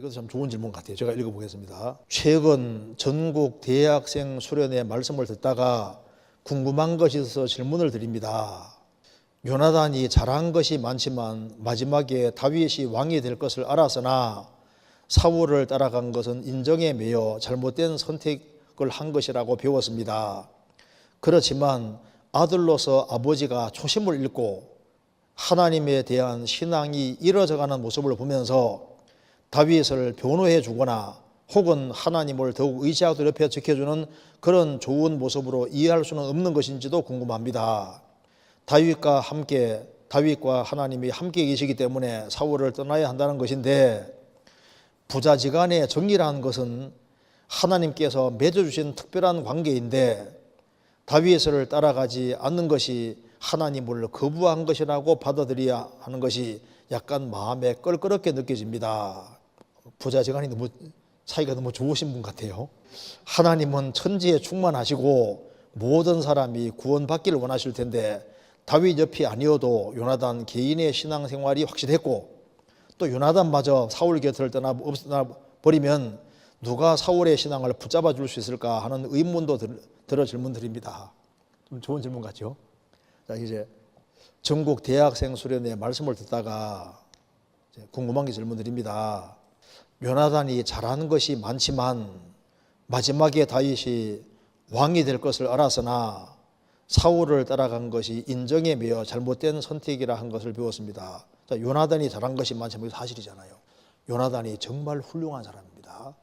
이것도 참 좋은 질문 같아요. 제가 읽어보겠습니다. 최근 전국 대학생 수련회 말씀을 듣다가 궁금한 것이 있어서 질문을 드립니다. 요나단이 잘한 것이 많지만 마지막에 다윗이 왕이 될 것을 알았으나 사울을 따라간 것은 인정에 매여 잘못된 선택을 한 것이라고 배웠습니다. 그렇지만 아들로서 아버지가 초심을 잃고 하나님에 대한 신앙이 이어져가는 모습을 보면서 다윗을 변호해 주거나 혹은 하나님을 더욱 의지하도록 옆에 지켜주는 그런 좋은 모습으로 이해할 수는 없는 것인지도 궁금합니다. 다윗과 하나님이 함께 계시기 때문에 사울을 떠나야 한다는 것인데, 부자지간의 정의라는 것은 하나님께서 맺어주신 특별한 관계인데 다윗을 따라가지 않는 것이 하나님을 거부한 것이라고 받아들여야 하는 것이 약간 마음에 껄끄럽게 느껴집니다. 부자지간이 사이가 너무 좋으신 분 같아요. 하나님은 천지에 충만하시고 모든 사람이 구원받기를 원하실 텐데 다윗 옆이 아니어도 요나단 개인의 신앙생활이 확실했고 또 요나단마저 사울 곁을 떠나버리면 누가 사울의 신앙을 붙잡아 줄 수 있을까 하는 의문도 들어 질문 드립니다. 좀 좋은 질문 같죠? 자, 이제 전국 대학생 수련회 말씀을 듣다가 궁금한 게 질문 드립니다. 요나단이 잘한 것이 많지만 마지막에 다윗이 왕이 될 것을 알았으나 사울을 따라간 것이 인정에 매여 잘못된 선택이라 한 것을 배웠습니다. 자, 요나단이 잘한 것이 많지만 사실이잖아요. 요나단이 정말 훌륭한 사람입니다.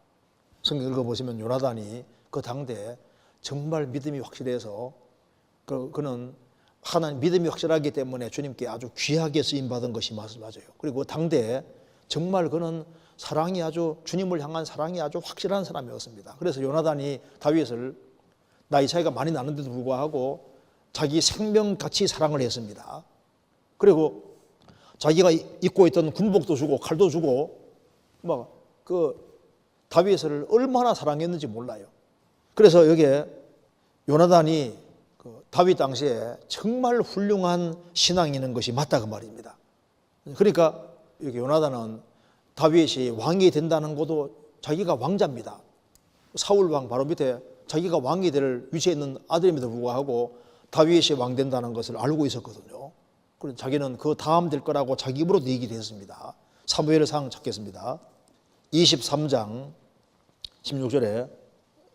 성경 읽어보시면 요나단이 그 당대 정말 믿음이 확실해서 그는 하나님 믿음이 확실하기 때문에 주님께 아주 귀하게 쓰임받은 것이 맞아요. 그리고 당대에 정말 그는 사랑이 아주 주님을 향한 사랑이 아주 확실한 사람이었습니다. 그래서 요나단이 다윗을 나이 차이가 많이 나는데도 불구하고 자기 생명같이 사랑을 했습니다. 그리고 자기가 입고 있던 군복도 주고 칼도 주고 다윗을 얼마나 사랑했는지 몰라요. 그래서 여기에 요나단이 다윗 당시에 정말 훌륭한 신앙이 있는 것이 맞다 그 말입니다. 그러니까 여기 요나단은 다윗이 왕이 된다는 것도 자기가 왕자입니다. 사울 왕 바로 밑에 자기가 왕이 될 위치에 있는 아들임에도 불구하고 다윗이 왕 된다는 것을 알고 있었거든요. 그래서 자기는 그 다음 될 거라고 자기 입으로도 얘기를 했습니다. 사무엘상 찾겠습니다. 23장 16절에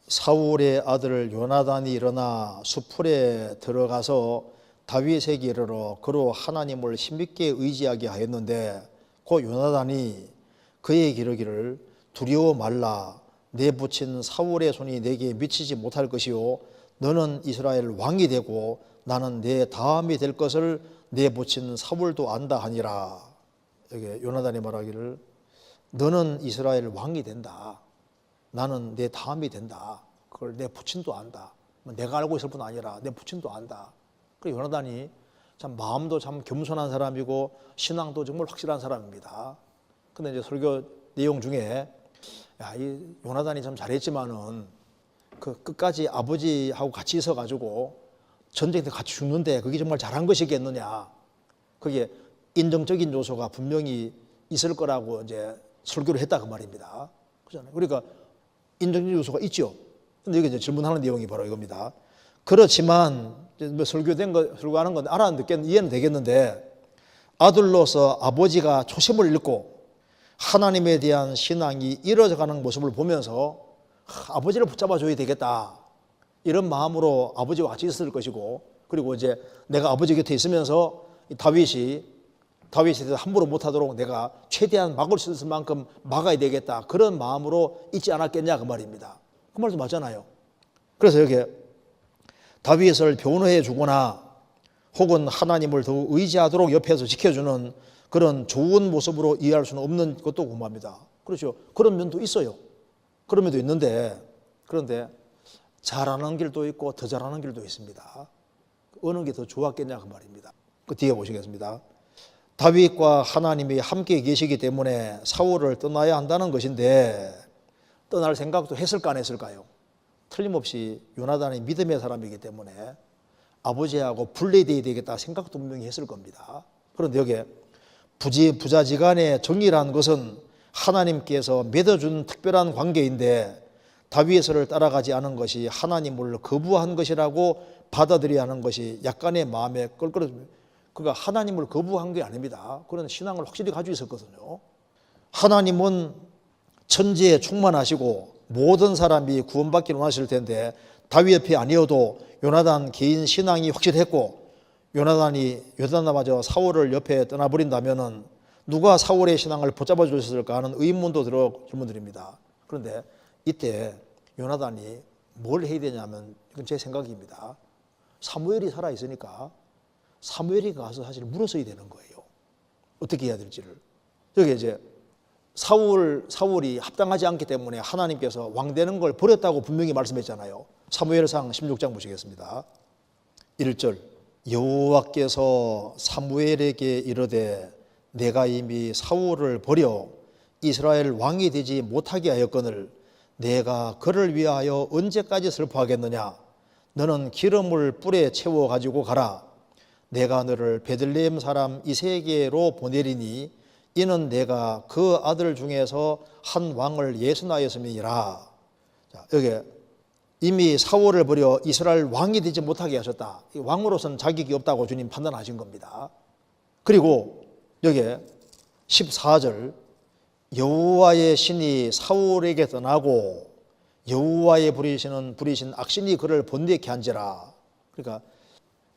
사울의 아들 요나단이 일어나 수풀에 들어가서 다윗에게 이르러 그로 하나님을 힘있게 의지하게 하였는데 그 요나단이 그에게 이르기를 두려워 말라. 내 붙인 사울의 손이 내게 미치지 못할 것이요 너는 이스라엘 왕이 되고 나는 내 다음이 될 것을 내 붙인 사울도 안다 하니라. 여기 요나단이 말하기를 너는 이스라엘 왕이 된다. 나는 내 다음이 된다. 그걸 내 부친도 안다. 내가 알고 있을 뿐 아니라 내 부친도 안다. 그리고 요나단이 참 마음도 참 겸손한 사람이고 신앙도 정말 확실한 사람입니다. 근데 이제 설교 내용 중에 이 요나단이 참 잘했지만은 그 끝까지 아버지하고 같이 있어가지고 전쟁에 같이 죽는데 그게 정말 잘한 것이겠느냐. 그게 인정적인 요소가 분명히 있을 거라고 이제 설교를 했다 그 말입니다. 그렇잖아요. 그러니까 인정적인 요소가 있죠. 근데 여기 이제 질문하는 내용이 바로 이겁니다. 그렇지만 설교하는 건 이해는 되겠는데 아들로서 아버지가 초심을 잃고 하나님에 대한 신앙이 이어져가는 모습을 보면서 아버지를 붙잡아 줘야 되겠다 이런 마음으로 아버지와 같이 있을 것이고, 그리고 이제 내가 아버지 곁에 있으면서 다윗에 대해서 함부로 못하도록 내가 최대한 막을 수 있을 만큼 막아야 되겠다 그런 마음으로 있지 않았겠냐 그 말입니다. 그 말도 맞잖아요. 그래서 여기 다윗을 변호해 주거나 혹은 하나님을 더욱 의지하도록 옆에서 지켜주는 그런 좋은 모습으로 이해할 수는 없는 것도 궁금합니다. 그렇죠. 그런 면도 있어요. 그런 면도 있는데, 그런데 잘하는 길도 있고 더 잘하는 길도 있습니다. 어느 게 더 좋았겠냐 그 말입니다. 그 뒤에 보시겠습니다. 다윗과 하나님이 함께 계시기 때문에 사울을 떠나야 한다는 것인데 떠날 생각도 했을까 안 했을까요? 틀림없이 요나단이 믿음의 사람이기 때문에 아버지하고 분리되어야 되겠다 생각도 분명히 했을 겁니다. 그런데 여기에 부자지간의 정의라는 것은 하나님께서 맺어준 특별한 관계인데 다윗을 따라가지 않은 것이 하나님을 거부한 것이라고 받아들여야 하는 것이 약간의 마음에 껄끄러집니다. 그러니까 하나님을 거부한 게 아닙니다. 그런 신앙을 확실히 가지고 있었거든요. 하나님은 천지에 충만하시고 모든 사람이 구원받기를 원하실 텐데 다윗 옆에 아니어도 요나단 개인 신앙이 확실했고 요나단마저 사울을 옆에 떠나버린다면은 누가 사울의 신앙을 붙잡아 주셨을까 하는 의문도 들어 질문드립니다. 그런데 이때 요나단이 뭘 해야 되냐면, 이건 제 생각입니다. 사무엘이 살아있으니까 사무엘이 가서 사실 물어서야 되는 거예요. 어떻게 해야 될지를. 여기 이제 사울이 합당하지 않기 때문에 하나님께서 왕 되는 걸 버렸다고 분명히 말씀했잖아요. 사무엘상 16장 보시겠습니다. 1절 여호와께서 사무엘에게 이르되 내가 이미 사울을 버려 이스라엘 왕이 되지 못하게 하였거늘 내가 그를 위하여 언제까지 슬퍼하겠느냐. 너는 기름을 뿔에 채워 가지고 가라. 내가 너를 베들레헴 사람 이새에게로 보내리니 이는 내가 그 아들 중에서 한 왕을 예순하였음이니라. 자, 여기 이미 사울을 버려 이스라엘 왕이 되지 못하게 하셨다. 왕으로서는 자격이 없다고 주님 판단하신 겁니다. 그리고 여기 14절 여호와의 신이 사울에게 떠나고 여호와의 부리신 악신이 그를 번뇌케 한지라. 그러니까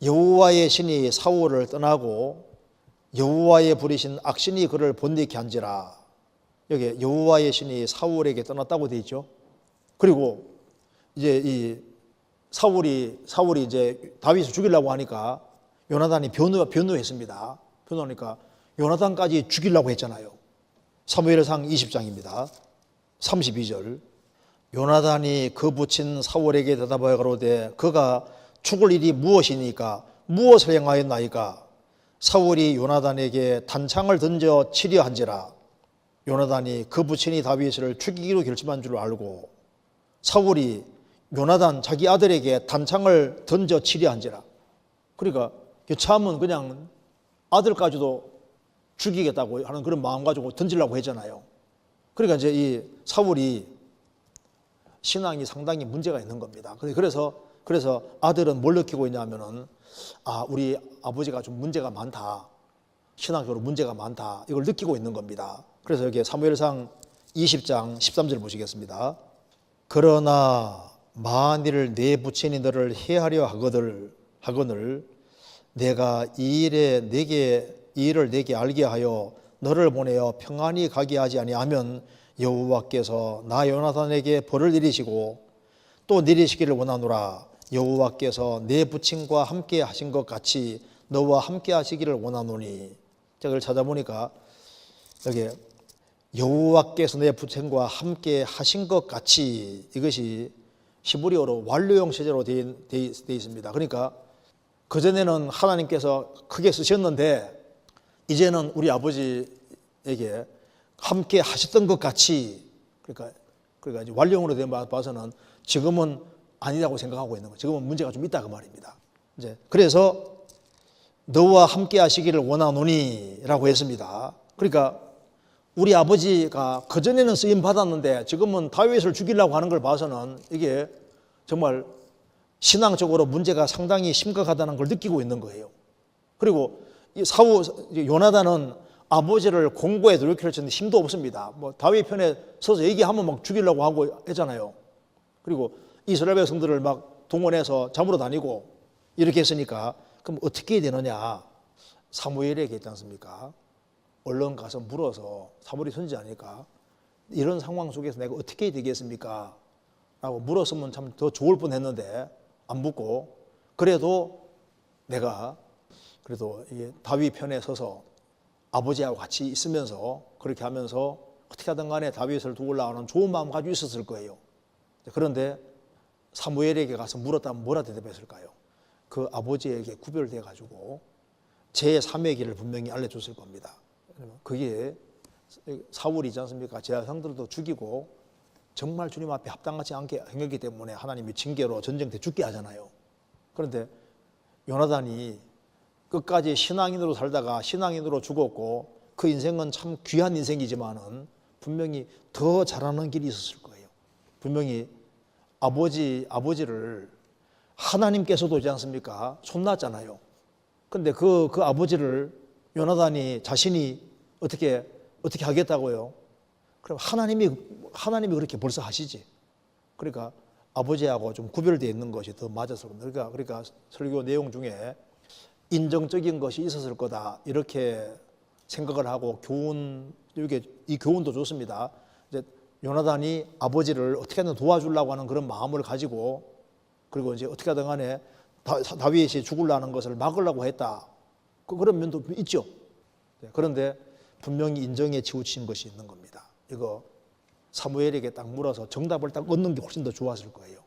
여호와의 신이 사울을 떠나고 여호와의 부리신 악신이 그를 번뇌케 한지라. 여기 여호와의 신이 사울에게 떠났다고 되어 있죠. 그리고 이제 이 사울이 이제 다윗을 죽이려고 하니까 요나단이 변호했습니다. 변호하니까 요나단까지 죽이려고 했잖아요. 사무엘상 20장입니다. 32절 요나단이 그 붙인 사울에게 대답하여 가로되 그가 죽을 일이 무엇이니까 무엇을 행하였나이까. 사울이 요나단에게 단창을 던져 치려 한지라. 요나단이 그 부친이 다윗을 죽이기로 결심한 줄 알고 사울이 요나단 자기 아들에게 단창을 던져 치려 한지라. 그러니까 참은 그냥 아들까지도 죽이겠다고 하는 그런 마음 가지고 던지려고 했잖아요. 그러니까 이제 이 사울이 신앙이 상당히 문제가 있는 겁니다. 그래서 아들은 뭘 느끼고 있냐면은 우리 아버지가 좀 문제가 많다. 신앙적으로 문제가 많다. 이걸 느끼고 있는 겁니다. 그래서 여기 사무엘상 20장 13절 보시겠습니다. 그러나 만일 내 부친이 너를 해하려 하거늘 내가 이 일을 내게 알게 하여 너를 보내어 평안히 가게 하지 아니하면 여호와께서 나 요나단에게 벌을 내리시고 또 내리시기를 원하노라. 여호와께서 내 부친과 함께 하신 것 같이 너와 함께 하시기를 원하노니. 제가 그걸 찾아보니까 여기 여호와께서 내 부친과 함께 하신 것 같이, 이것이 히브리어로 완료형 시제로 되어 있습니다. 그러니까 그전에는 하나님께서 크게 쓰셨는데 이제는 우리 아버지에게 함께 하셨던 것 같이, 그러니까 이제 완료형으로 된 봐서는 지금은 아니라고 생각하고 있는 거예요. 지금은 문제가 좀 있다 그 말입니다. 이제 그래서 너와 함께 하시기를 원하노니라고 했습니다. 그러니까 우리 아버지가 그전에는 쓰임 받았는데 지금은 다윗을 죽이려고 하는 걸 봐서는 이게 정말 신앙적으로 문제가 상당히 심각하다는 걸 느끼고 있는 거예요. 그리고 이 요나단은 아버지를 공고에 노력해 쳤는데 힘도 없습니다. 뭐 다윗 편에 서서 얘기하면 막 죽이려고 하고 했잖아요. 그리고 이스라엘 백성들을 막 동원해서 잡으러 다니고 이렇게 했으니까 그럼 어떻게 해야 되느냐. 사무엘에게 있지 않습니까? 얼른 가서 물어서, 사무엘이 선지자니까 이런 상황 속에서 내가 어떻게 해야 되겠습니까? 라고 물었으면 참 더 좋을 뻔했는데 안 묻고, 그래도 내가 이게 다윗 편에 서서 아버지하고 같이 있으면서 그렇게 하면서 어떻게 하든 간에 다윗을 도우려고 하는 좋은 마음 가지고 있었을 거예요. 그런데 사무엘에게 가서 물었다면 뭐라 대답했을까요? 그 아버지에게 구별돼 가지고 제3의 길을 분명히 알려줬을 겁니다. 그게 사울이지 않습니까? 제 아상들도 죽이고 정말 주님 앞에 합당하지 않게 행했기 때문에 하나님이 징계로 전쟁 때 죽게 하잖아요. 그런데 요나단이 끝까지 신앙인으로 살다가 신앙인으로 죽었고 그 인생은 참 귀한 인생이지만은 분명히 더 잘하는 길이 있었을 거예요. 분명히 아버지를 하나님께서도 있지 않습니까? 손났잖아요. 근데 그 아버지를 요나단이 자신이 어떻게 하겠다고요? 그럼 하나님이 그렇게 벌써 하시지. 그러니까 아버지하고 좀 구별되어 있는 것이 더 맞아서 그러니까 설교 내용 중에 인정적인 것이 있었을 거다 이렇게 생각을 하고 이 교훈도 좋습니다. 이제 요나단이 아버지를 어떻게든 도와주려고 하는 그런 마음을 가지고 그리고 이제 어떻게 하든 간에 다윗이 죽으려는 것을 막으려고 했다. 그런 면도 있죠. 그런데 분명히 인정에 치우친 것이 있는 겁니다. 이거 사무엘에게 딱 물어서 정답을 딱 얻는 게 훨씬 더 좋았을 거예요.